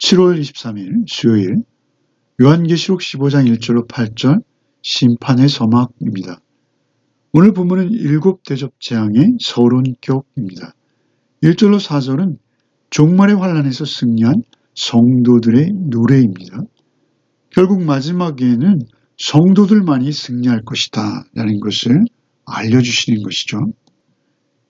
7월 23일 수요일 요한계시록 15장 1절로 8절 심판의 서막입니다. 오늘 본문은 일곱 대접 재앙의 서론격입니다. 1절로 4절은 종말의 환란에서 승리한 성도들의 노래입니다. 결국 마지막에는 성도들만이 승리할 것이다 라는 것을 알려주시는 것이죠.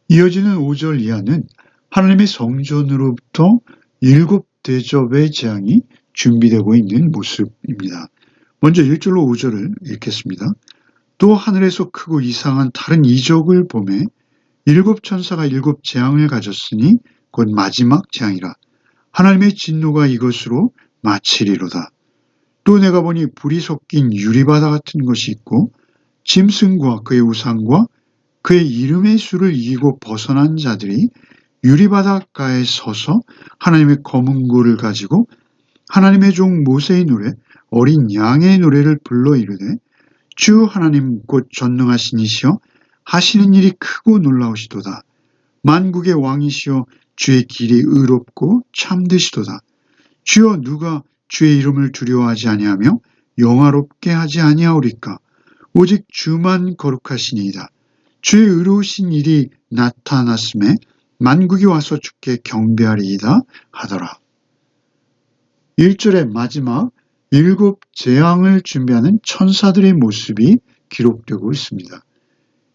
이어지는 5절 이하는 하나님의 성전으로부터 일곱 대접의 재앙이 준비되고 있는 모습입니다. 먼저 1절로 5절을 읽겠습니다. 또 하늘에서 크고 이상한 다른 이적을 보매 일곱 천사가 일곱 재앙을 가졌으니 곧 마지막 재앙이라. 하나님의 진노가 이것으로 마치리로다. 또 내가 보니 불이 섞인 유리바다 같은 것이 있고 짐승과 그의 우상과 그의 이름의 수를 이기고 벗어난 자들이 유리바닷가에 서서 하나님의 검은 고를 가지고 하나님의 종 모세의 노래 어린 양의 노래를 불러 이르되 주 하나님 곧 전능하신 이시여 하시는 일이 크고 놀라우시도다. 만국의 왕이시여 주의 길이 의롭고 참되시도다. 주여 누가 주의 이름을 두려워하지 아니하며 영화롭게 하지 아니하오리까. 오직 주만 거룩하시니이다. 주의 의로우신 일이 나타났음에 만국이 와서 주께 경배하리이다 하더라. 1절의 마지막 일곱 재앙을 준비하는 천사들의 모습이 기록되고 있습니다.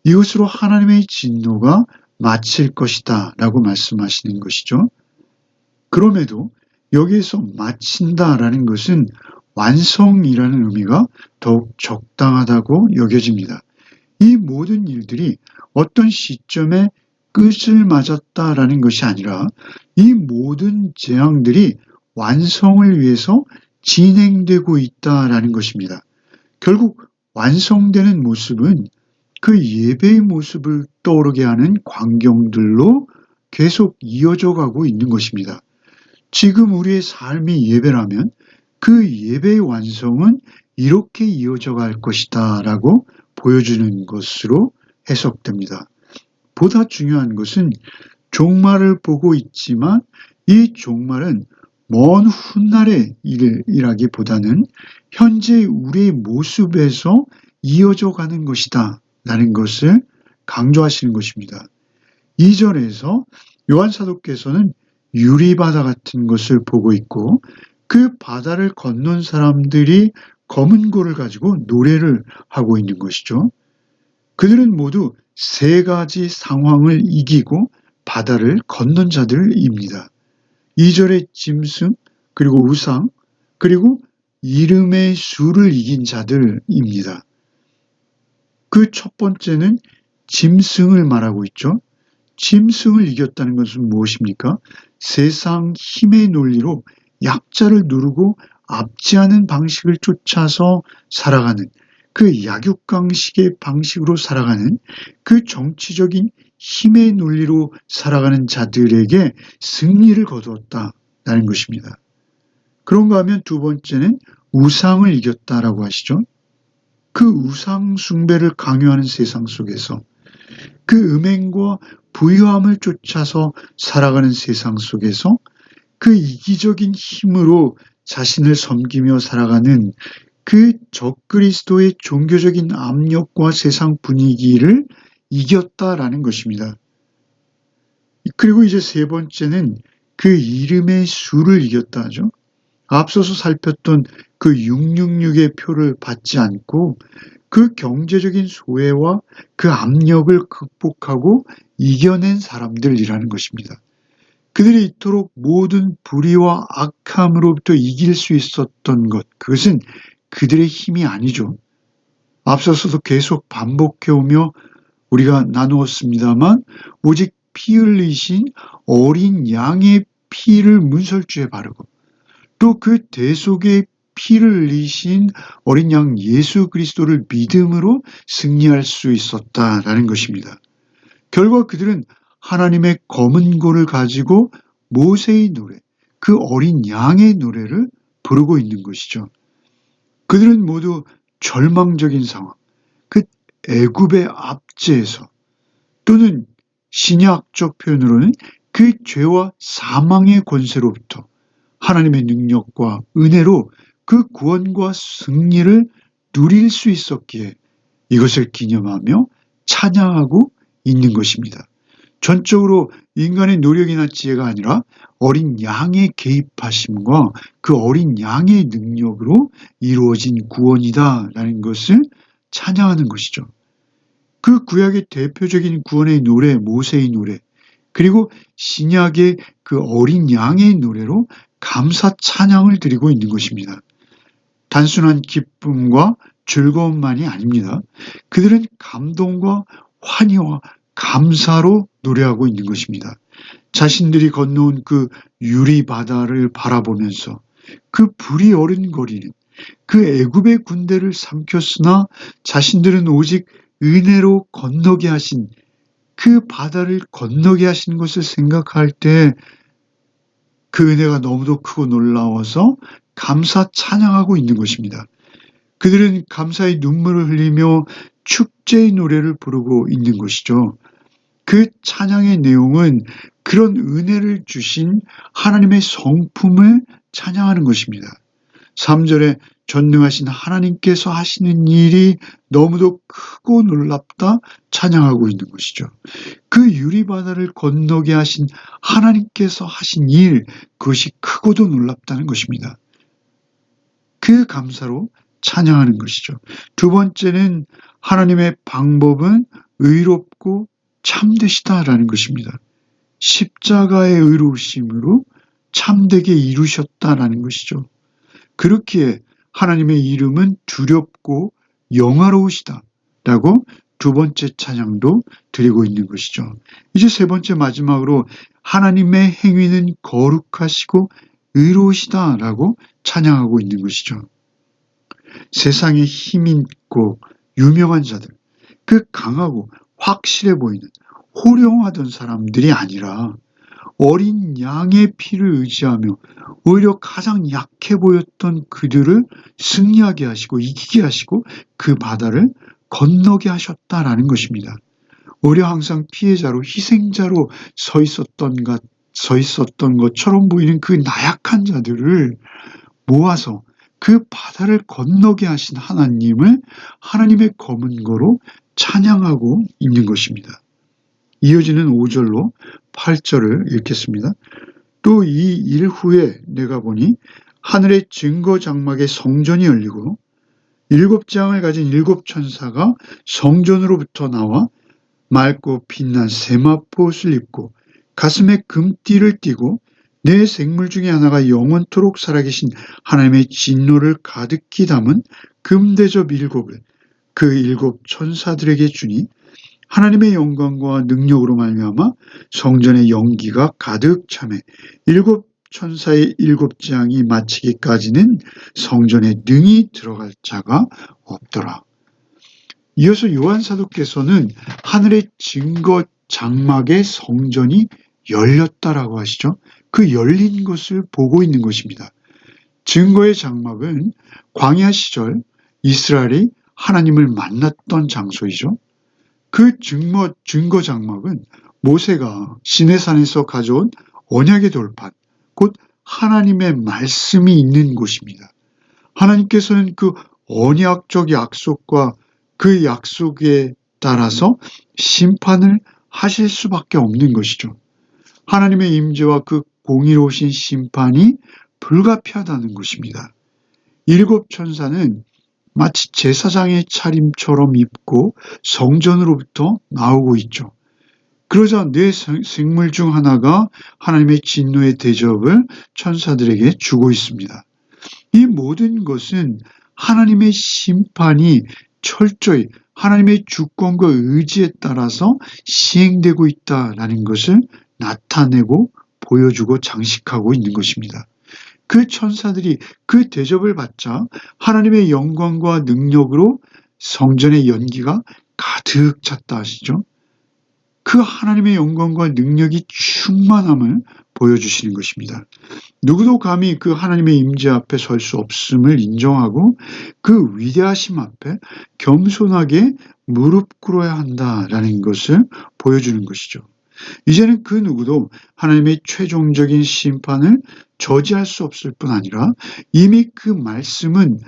이것으로 하나님의 진노가 마칠 것이다 라고 말씀하시는 것이죠. 그럼에도 여기에서 마친다라는 것은 완성이라는 의미가 더욱 적당하다고 여겨집니다. 이 모든 일들이 어떤 시점에 끝을 맞았다라는 것이 아니라 이 모든 재앙들이 완성을 위해서 진행되고 있다라는 것입니다. 결국 완성되는 모습은 그 예배의 모습을 떠오르게 하는 광경들로 계속 이어져 가고 있는 것입니다. 지금 우리의 삶이 예배라면 그 예배의 완성은 이렇게 이어져 갈 것이다 라고 보여주는 것으로 해석됩니다. 보다 중요한 것은 종말을 보고 있지만 이 종말은 먼 훗날의 일이라기보다는 현재 우리의 모습에서 이어져 가는 것이다 라는 것을 강조하시는 것입니다. 2절에서 요한 사도께서는 유리바다 같은 것을 보고 있고 그 바다를 건넌 사람들이 검은 고를 가지고 노래를 하고 있는 것이죠. 그들은 모두 세 가지 상황을 이기고 바다를 건넌 자들입니다. 2절의 짐승, 그리고 우상, 그리고 이름의 수를 이긴 자들입니다. 그 첫 번째는 짐승을 말하고 있죠. 짐승을 이겼다는 것은 무엇입니까? 세상 힘의 논리로 약자를 누르고 압제하는 방식을 쫓아서 살아가는 그 약육강식의 방식으로 살아가는 그 정치적인 힘의 논리로 살아가는 자들에게 승리를 거두었다라는 것입니다. 그런가 하면 두 번째는 우상을 이겼다라고 하시죠. 그 우상 숭배를 강요하는 세상 속에서 그 음행과 부유함을 쫓아서 살아가는 세상 속에서 그 이기적인 힘으로 자신을 섬기며 살아가는 그 적그리스도의 종교적인 압력과 세상 분위기를 이겼다라는 것입니다. 그리고 이제 세 번째는 그 이름의 수를 이겼다 하죠. 앞서서 살폈던 그 666의 표를 받지 않고 그 경제적인 소외와 그 압력을 극복하고 이겨낸 사람들이라는 것입니다. 그들이 이토록 모든 불의와 악함으로부터 이길 수 있었던 것, 그것은 그들의 힘이 아니죠. 앞서서도 계속 반복해오며 우리가 나누었습니다만 오직 피 흘리신 어린 양의 피를 문설주에 바르고 또 그 대속의 피를 흘리신 어린 양 예수 그리스도를 믿음으로 승리할 수 있었다라는 것입니다. 결과 그들은 하나님의 검은 고를 가지고 모세의 노래, 그 어린 양의 노래를 부르고 있는 것이죠. 그들은 모두 절망적인 상황, 그 애굽의 압제에서 또는 신약적 표현으로는 그 죄와 사망의 권세로부터 하나님의 능력과 은혜로 그 구원과 승리를 누릴 수 있었기에 이것을 기념하며 찬양하고 있는 것입니다. 전적으로 인간의 노력이나 지혜가 아니라 어린 양의 개입하심과 그 어린 양의 능력으로 이루어진 구원이다라는 것을 찬양하는 것이죠. 그 구약의 대표적인 구원의 노래, 모세의 노래, 그리고 신약의 그 어린 양의 노래로 감사 찬양을 드리고 있는 것입니다. 단순한 기쁨과 즐거움만이 아닙니다. 그들은 감동과 환희와 감사로 노래하고 있는 것입니다. 자신들이 건너온 그 유리 바다를 바라보면서 그 불이 어른거리는 그 애굽의 군대를 삼켰으나 자신들은 오직 은혜로 건너게 하신 그 바다를 건너게 하신 것을 생각할 때 그 은혜가 너무도 크고 놀라워서 감사 찬양하고 있는 것입니다. 그들은 감사의 눈물을 흘리며 축제의 노래를 부르고 있는 것이죠. 그 찬양의 내용은 그런 은혜를 주신 하나님의 성품을 찬양하는 것입니다. 3절에 전능하신 하나님께서 하시는 일이 너무도 크고 놀랍다 찬양하고 있는 것이죠. 그 유리바다를 건너게 하신 하나님께서 하신 일, 그것이 크고도 놀랍다는 것입니다. 그 감사로 찬양하는 것이죠. 두 번째는 하나님의 방법은 의롭고 참되시다라는 것입니다. 십자가의 의로우심으로 참되게 이루셨다라는 것이죠. 그렇기에 하나님의 이름은 두렵고 영화로우시다라고 두 번째 찬양도 드리고 있는 것이죠. 이제 세 번째 마지막으로 하나님의 행위는 거룩하시고 의로우시다라고 찬양하고 있는 것이죠. 세상에 힘 있고 유명한 자들, 그 강하고 확실해 보이는 호령하던 사람들이 아니라 어린 양의 피를 의지하며 오히려 가장 약해 보였던 그들을 승리하게 하시고 이기게 하시고 그 바다를 건너게 하셨다라는 것입니다. 오히려 항상 피해자로 희생자로 서 있었던 것처럼 보이는 그 나약한 자들을 모아서 그 바다를 건너게 하신 하나님을 하나님의 검은고로 찬양하고 있는 것입니다. 이어지는 5절로 8절을 읽겠습니다. 또 이 일 후에 내가 보니 하늘의 증거 장막의 성전이 열리고 7장을 가진 7천사가 성전으로부터 나와 맑고 빛난 세마포옷을 입고 가슴에 금띠를 띠고 네 생물 중에 하나가 영원토록 살아계신 하나님의 진노를 가득히 담은 금대접 7을 그 7천사들에게 주니 하나님의 영광과 능력으로 말미암아 성전의 연기가 가득 차매 7천사의 7장이 마치기까지는 성전에 능히 들어갈 자가 없더라. 이어서 요한사도께서는 하늘의 증거 장막의 성전이 열렸다라고 하시죠. 그 열린 것을 보고 있는 것입니다. 증거의 장막은 광야 시절 이스라엘이 하나님을 만났던 장소이죠. 그 증거 장막은 모세가 시내산에서 가져온 언약의 돌판, 곧 하나님의 말씀이 있는 곳입니다. 하나님께서는 그 언약적 약속과 그 약속에 따라서 심판을 하실 수밖에 없는 것이죠. 하나님의 임재와 그 공의로우신 심판이 불가피하다는 것입니다. 7천사는 마치 제사장의 차림처럼 입고 성전으로부터 나오고 있죠. 그러자 네 생물 중 하나가 하나님의 진노의 대접을 천사들에게 주고 있습니다. 이 모든 것은 하나님의 심판이 철저히 하나님의 주권과 의지에 따라서 시행되고 있다는 것을 나타내고 보여주고 장식하고 있는 것입니다. 그 천사들이 그 대접을 받자 하나님의 영광과 능력으로 성전의 연기가 가득 찼다 하시죠. 그 하나님의 영광과 능력이 충만함을 보여주시는 것입니다. 누구도 감히 그 하나님의 임재 앞에 설 수 없음을 인정하고 그 위대하심 앞에 겸손하게 무릎 꿇어야 한다라는 것을 보여주는 것이죠. 이제는 그 누구도 하나님의 최종적인 심판을 저지할 수 없을 뿐 아니라 이미 그 말씀은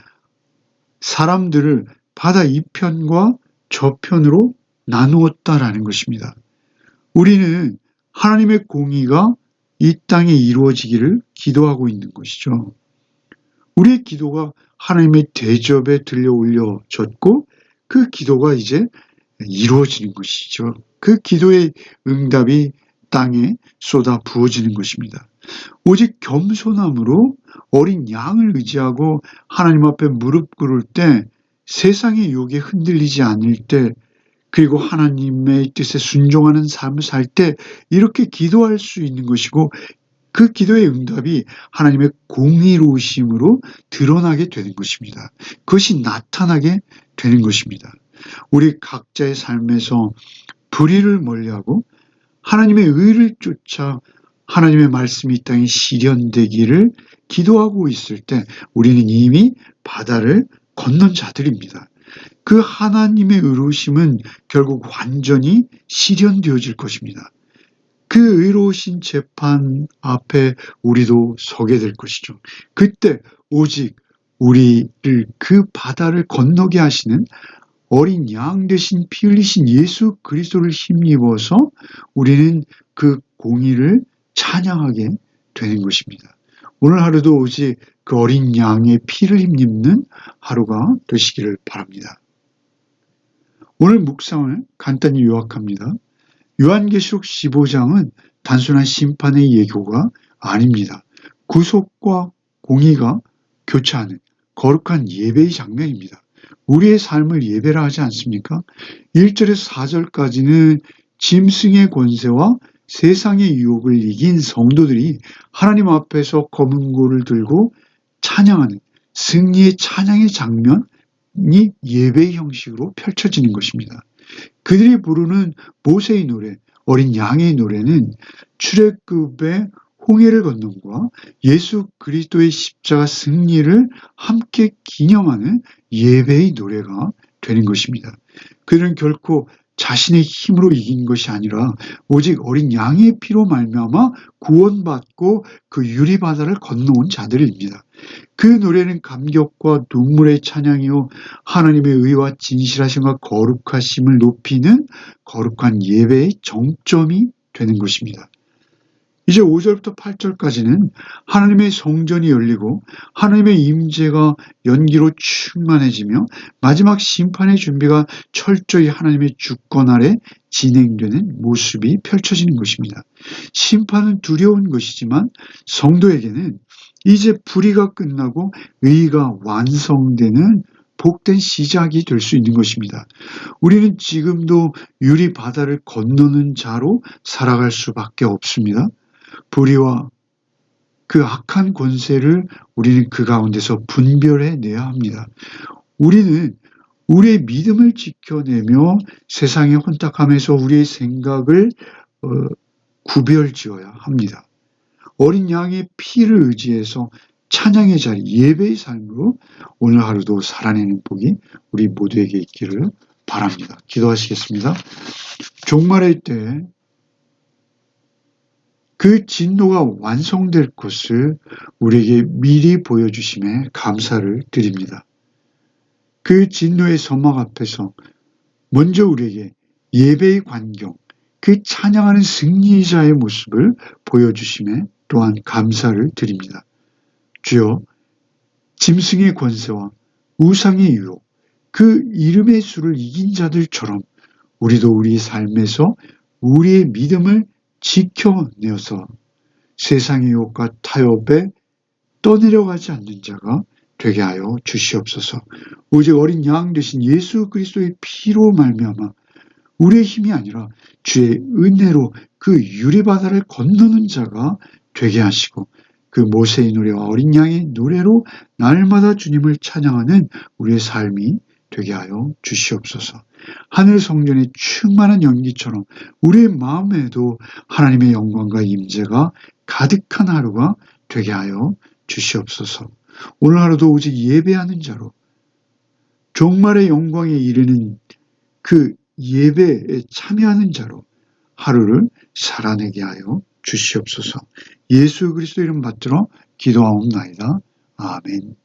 사람들을 바다 이편과 저편으로 나누었다라는 것입니다. 우리는 하나님의 공의가 이 땅에 이루어지기를 기도하고 있는 것이죠. 우리의 기도가 하나님의 대접에 들려 올려졌고 그 기도가 이제 이루어지는 것이죠. 그 기도의 응답이 땅에 쏟아 부어지는 것입니다. 오직 겸손함으로 어린 양을 의지하고 하나님 앞에 무릎 꿇을 때, 세상의 유혹에 흔들리지 않을 때, 그리고 하나님의 뜻에 순종하는 삶을 살 때 이렇게 기도할 수 있는 것이고, 그 기도의 응답이 하나님의 공의로우심으로 드러나게 되는 것입니다. 그것이 나타나게 되는 것입니다. 우리 각자의 삶에서 불의를 멀리하고 하나님의 의를 쫓아 하나님의 말씀이 이 땅에 실현되기를 기도하고 있을 때 우리는 이미 바다를 건넌 자들입니다. 그 하나님의 의로우심은 결국 완전히 실현되어질 것입니다. 그 의로우신 재판 앞에 우리도 서게 될 것이죠. 그때 오직 우리를 그 바다를 건너게 하시는 어린 양 대신 피 흘리신 예수 그리스도를 힘입어서 우리는 그 공의를 찬양하게 되는 것입니다. 오늘 하루도 오직 그 어린 양의 피를 힘입는 하루가 되시기를 바랍니다. 오늘 묵상을 간단히 요약합니다. 요한계시록 15장은 단순한 심판의 예고가 아닙니다. 구속과 공의가 교차하는 거룩한 예배의 장면입니다. 우리의 삶을 예배라 하지 않습니까? 1절에서 4절까지는 짐승의 권세와 세상의 유혹을 이긴 성도들이 하나님 앞에서 검은 고를 들고 찬양하는 승리의 찬양의 장면이 예배의 형식으로 펼쳐지는 것입니다. 그들이 부르는 모세의 노래, 어린 양의 노래는 출애굽의 홍해를 건넌과 예수 그리스도의 십자가 승리를 함께 기념하는 예배의 노래가 되는 것입니다. 그들은 결코 자신의 힘으로 이긴 것이 아니라 오직 어린 양의 피로 말미암아 구원받고 그 유리바다를 건너온 자들입니다. 그 노래는 감격과 눈물의 찬양이요 하나님의 의와 진실하심과 거룩하심을 높이는 거룩한 예배의 정점이 되는 것입니다. 이제 5절부터 8절까지는 하나님의 성전이 열리고 하나님의 임재가 연기로 충만해지며 마지막 심판의 준비가 철저히 하나님의 주권 아래 진행되는 모습이 펼쳐지는 것입니다. 심판은 두려운 것이지만 성도에게는 이제 불의가 끝나고 의가 완성되는 복된 시작이 될 수 있는 것입니다. 우리는 지금도 유리 바다를 건너는 자로 살아갈 수밖에 없습니다. 불의와 그 악한 권세를 우리는 그 가운데서 분별해내야 합니다. 우리는 우리의 믿음을 지켜내며 세상의 혼탁함에서 우리의 생각을 구별지어야 합니다. 어린 양의 피를 의지해서 찬양의 자리, 예배의 삶으로 오늘 하루도 살아내는 복이 우리 모두에게 있기를 바랍니다. 기도하시겠습니다. 종말의 때 그 진노가 완성될 것을 우리에게 미리 보여주심에 감사를 드립니다. 그 진노의 서막 앞에서 먼저 우리에게 예배의 광경, 그 찬양하는 승리자의 모습을 보여주심에 또한 감사를 드립니다. 주여, 짐승의 권세와 우상의 유혹, 그 이름의 수를 이긴 자들처럼 우리도 우리 삶에서 우리의 믿음을 지켜내어서 세상의 유혹과 타협에 떠내려가지 않는 자가 되게 하여 주시옵소서. 오직 어린 양 되신 예수 그리스도의 피로 말미암아 우리의 힘이 아니라 주의 은혜로 그 유리바다를 건너는 자가 되게 하시고 그 모세의 노래와 어린 양의 노래로 날마다 주님을 찬양하는 우리의 삶이 되게 하여 주시옵소서. 하늘 성전의 충만한 연기처럼 우리의 마음에도 하나님의 영광과 임재가 가득한 하루가 되게 하여 주시옵소서. 오늘 하루도 오직 예배하는 자로 종말의 영광에 이르는 그 예배에 참여하는 자로 하루를 살아내게 하여 주시옵소서. 예수 그리스도 이름 받들어 기도하옵나이다. 아멘.